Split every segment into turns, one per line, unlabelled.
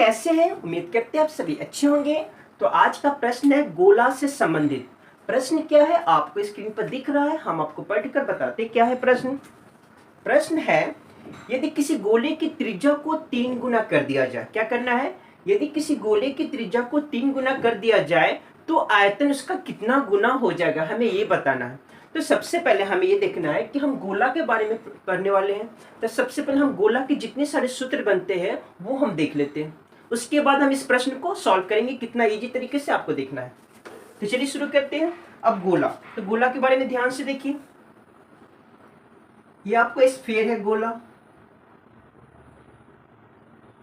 कैसे हैं? उम्मीद करते हैं आप सभी अच्छे होंगे। तो आज का प्रश्न है गोला से संबंधित। प्रश्न क्या है आपको स्क्रीन पर दिख रहा है, हम आपको पढ़कर बताते क्या है प्रश्न। प्रश्न है, यदि किसी गोले की त्रिज्या को 3 गुना कर दिया जाए, क्या करना है? यदि किसी गोले की त्रिज्या को 3 गुना कर दिया जाए तो आयतन उसका कितना गुना हो जाएगा, हमें ये बताना है। तो सबसे पहले हमें ये देखना है कि हम गोला के बारे में पढ़ने वाले हैं। तो सबसे पहले हम गोला के जितने सारे सूत्र बनते हैं वो हम देख लेते हैं, उसके बाद हम इस प्रश्न को सॉल्व करेंगे। कितना इजी तरीके से आपको देखना है। तो चलिए शुरू करते हैं। अब गोला, तो गोला के बारे में ध्यान से देखिए। ये आपको स्फीयर है गोला,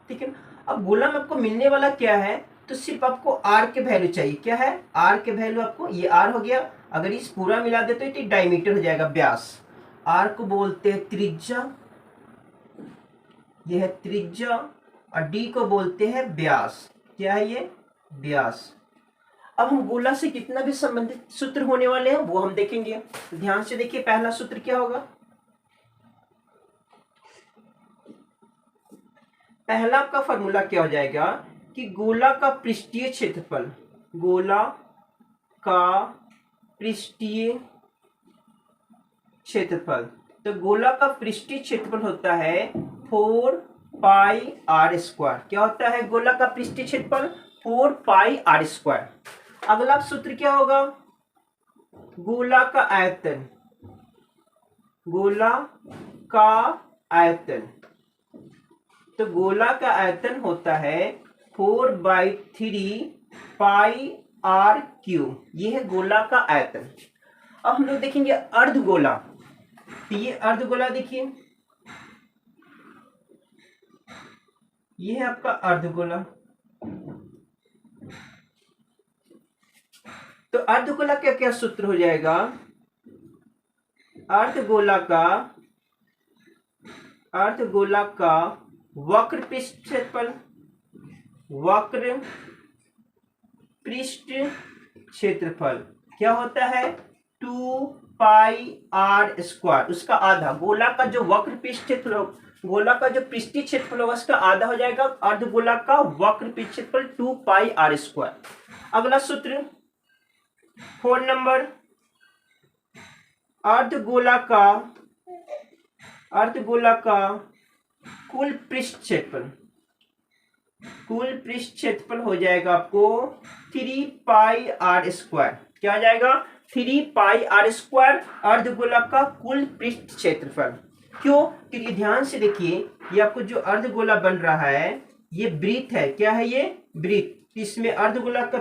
ठीक है। अब गोला में आपको मिलने वाला क्या है, तो सिर्फ आपको आर के वैल्यू चाहिए। क्या है? आर के वैल्यू आपको, ये आर हो गया। अगर इस पूरा मिला दे तो ये डायमीटर हो जाएगा, व्यास। आर को बोलते हैं त्रिज्या, ये है त्रिज्या, और डी को बोलते हैं व्यास। क्या है ये? व्यास। अब हम गोला से कितना भी संबंधित सूत्र होने वाले हैं वो हम देखेंगे। ध्यान से देखिए, पहला सूत्र क्या होगा? पहला आपका फॉर्मूला क्या हो जाएगा कि गोला का पृष्ठीय क्षेत्रफल, गोला का पृष्ठीय क्षेत्रफल, तो गोला का पृष्ठीय क्षेत्रफल होता है 4 पाई आर स्क्वायर। क्या होता है गोला का पृष्ठीय क्षेत्रफल? 4 पाई आर स्क्वायर। अगला सूत्र क्या होगा? गोला का आयतन, गोला का आयतन, तो गोला का आयतन होता है 4/3 पाई आर क्यूब। ये है गोला का आयतन। अब हम लोग देखेंगे अर्धगोला। तो ये अर्धगोला देखिए, ये है आपका अर्धगोला। तो अर्धगोला का क्या सूत्र हो जाएगा? अर्धगोला का वक्र पृष्ठ क्षेत्रफल, वक्र पृष्ठ क्षेत्रफल क्या होता है? 2 पाई आर स्क्वायर। उसका आधा, गोला का जो वक्र पृष्ठ क्षेत्रफल, गोला का जो पृष्ठीय क्षेत्रफल होगा उसका आधा हो जाएगा अर्धगोला का वक्र पृष्ठ क्षेत्रफल 2 पाई आर स्क्वायर। अगला सूत्र 4 नंबर, अर्धगोला का कुल पृष्ठ क्षेत्रफल, कुल पृष्ठ क्षेत्रफल हो जाएगा आपको 3 पाई आर स्क्वायर। क्या हो जाएगा? 3 पाई आर स्क्वायर, अर्धगोला का कुल पृष्ठ क्षेत्रफल। क्यों? क्योंकि ध्यान से देखिए, ये आपको जो अर्धगोला बन रहा है ये वृत्त है। क्या है ये? वृत्त। इसमें अर्धगोला का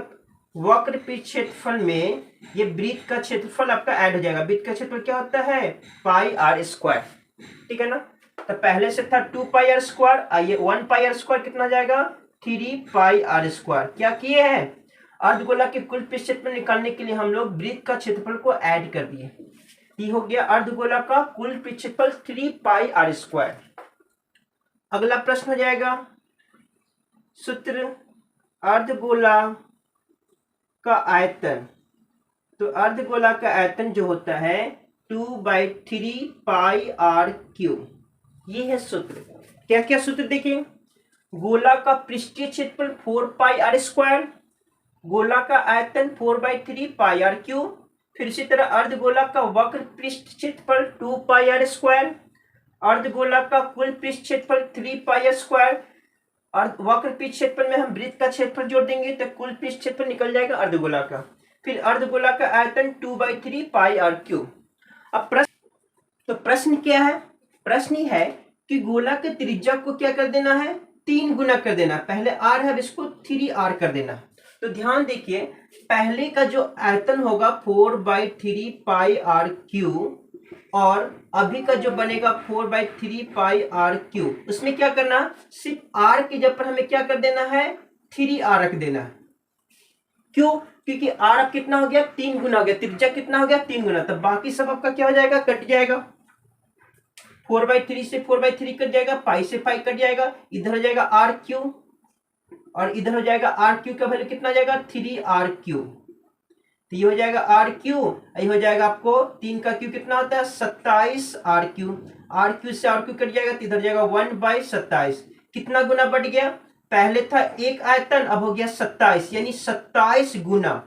वक्र पृष्ठ क्षेत्रफल में ये वृत्त का क्षेत्रफल आपका ऐड हो जाएगा। वृत्त का क्षेत्रफल क्या होता है? पाई आर स्क्वायर, ठीक है ना। तो पहले से था 2 पाई आर स्क्वायर, आइए 1 पाई आर स्क्वायर कितना जाएगा? 3 पाई आर स्क्वायर। क्या किए हैं? अर्धगोला के कुल पृष्ठ क्षेत्रफल निकालने के लिए हम लोग वृत्त का क्षेत्रफल को ऐड कर दिए। ये हो गया अर्धगोला का कुल पृष्ठ क्षेत्रफल 3 पाई आर स्क्वायर। अगला प्रश्न हो जाएगा सूत्र अर्धगोला का आयतन। तो अर्धगोला का आयतन जो होता है 2/3 पाई आर क्यूब। ये है सूत्र। क्या क्या सूत्र देखें? गोला का पृष्ठीय क्षेत्रफल 4 पाई आर स्क्वायर, गोला का आयतन 4/3 पाई आर क्यूब, फिर इसी तरह अर्धगोला का वक्र पृष्ठ क्षेत्रफल 2 पाई आर स्क्वायर, अर्धगोला का कुल पृष्ठ क्षेत्रफल 3 पाई आर स्क्वायर, और वक्र पृष्ठ क्षेत्रफल में हम वृत्त का क्षेत्रफल जोड़ देंगे तो कुल पृष्ठ क्षेत्रफल निकल जाएगा अर्धगोला का। फिर अर्धगोला का आयतन 2/3 पाई आर क्यूब। अब प्रश्न क्या है? प्रश्न ही है कि गोला के त्रिज्या को क्या कर देना है? 3 गुना कर देना। पहले आर है, अब इसको 3r कर देना। तो ध्यान देखिए, पहले का जो आयतन होगा 4/3 पाई आर क्यूब, और अभी का जो बनेगा 4/3 पाई आर क्यूब, उसमें क्या करना? सिर्फ आर की जगह पर हमें क्या कर देना है? 3r रख देना है। क्यों? क्योंकि आर अब कितना हो गया? 3 गुना हो गया। त्रिज्या कितना हो गया? 3 गुना। तो बाकी सब आपका क्या हो जाएगा? कट जाएगा। 4/3 से 4/3 कट जाएगा, पाई से पाई कट जाएगा, इधर हो जाएगा आर क्यूब, और इधर हो जाएगा आर क्यूब का वैल्यू कितना जाएगा? 3r cube. तो ये हो जाएगा आर क्यूब, ये हो जाएगा आपको 3 का क्यूब कितना होता है? 27 आर क्यूब। आर क्यूब से आर क्यूब कट जाएगा तो इधर जाएगा 1/27। कितना गुना बढ़ गया? पहले था एक आयतन, अब हो गया 27, यानी 27 गुना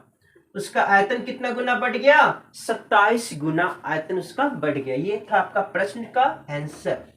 उसका आयतन कितना गुना बढ़ गया, 27 गुना आयतन उसका बढ़ गया। ये था आपका प्रश्न का आंसर।